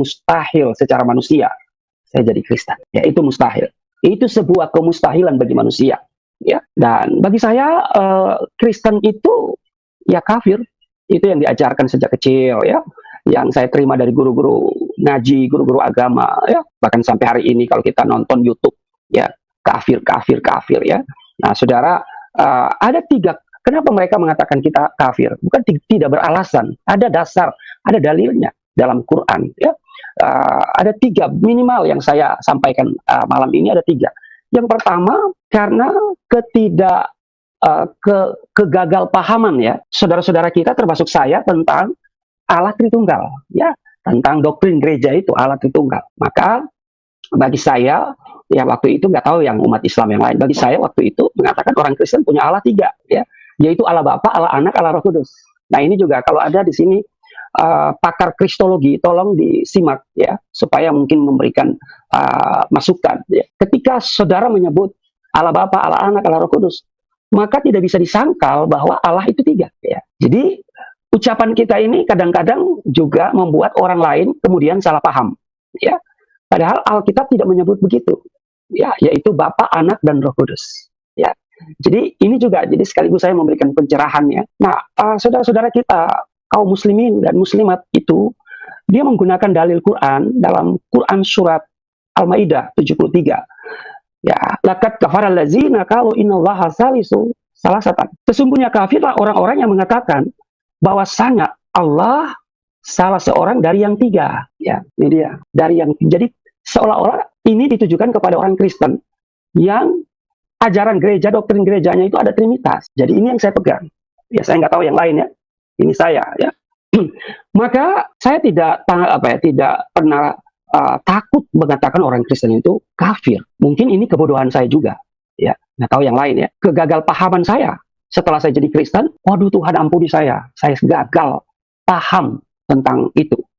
mustahil secara manusia saya jadi Kristen. Ya, itu mustahil. Itu sebuah kemustahilan bagi manusia. Ya, dan bagi saya Kristen itu ya kafir. Itu yang diajarkan sejak kecil ya. Yang saya terima dari guru-guru ngaji, guru-guru agama ya. Bahkan sampai hari ini kalau kita nonton YouTube ya, kafir, kafir, kafir ya. Nah, saudara, ada tiga. Kenapa mereka mengatakan kita kafir? Bukan tidak beralasan. Ada dasar, ada dalilnya dalam Quran ya. Ada tiga minimal yang saya sampaikan malam ini, ada tiga. Yang pertama, karena kegagal pahaman ya saudara-saudara kita termasuk saya tentang Allah Tritunggal ya, tentang doktrin gereja itu Allah Tritunggal. Maka bagi saya ya waktu itu, nggak tahu yang umat Islam yang lain, bagi saya waktu itu mengatakan orang Kristen punya Allah tiga ya, yaitu Allah Bapa, Allah Anak, Allah Roh Kudus. Nah, ini juga kalau ada di sini pakar kristologi, tolong disimak ya, supaya mungkin memberikan masukan ya. Ketika saudara menyebut Allah Bapa, Allah Anak, Allah Roh Kudus, maka tidak bisa disangkal bahwa Allah itu tiga ya. Jadi ucapan kita ini kadang-kadang juga membuat orang lain kemudian salah paham ya. Padahal Alkitab tidak menyebut begitu ya, yaitu Bapa, Anak, dan Roh Kudus ya. Jadi ini juga, jadi sekaligus saya memberikan pencerahan ya. Nah, saudara-saudara kita kaum muslimin dan muslimat itu, dia menggunakan dalil Quran dalam Quran surat Al-Maidah 73. Ya, laqad kafaral ladzina qalu innallaha salisu salasatan. Sesungguhnya kafirlah orang-orang yang mengatakan bahwasanya Allah salah seorang dari yang tiga. Ya, ini dia. Dari yang jadi seolah-olah ini ditujukan kepada orang Kristen yang ajaran gereja, doktrin gerejanya itu ada Trinitas. Jadi ini yang saya pegang. Ya, saya nggak tahu yang lain ya. Ini saya ya. Maka saya tidak pernah takut mengatakan orang Kristen itu kafir. Mungkin ini kebodohan saya juga ya, nggak tahu yang lain ya. Kegagal pahaman saya setelah saya jadi Kristen, waduh Tuhan ampuni saya gagal paham tentang itu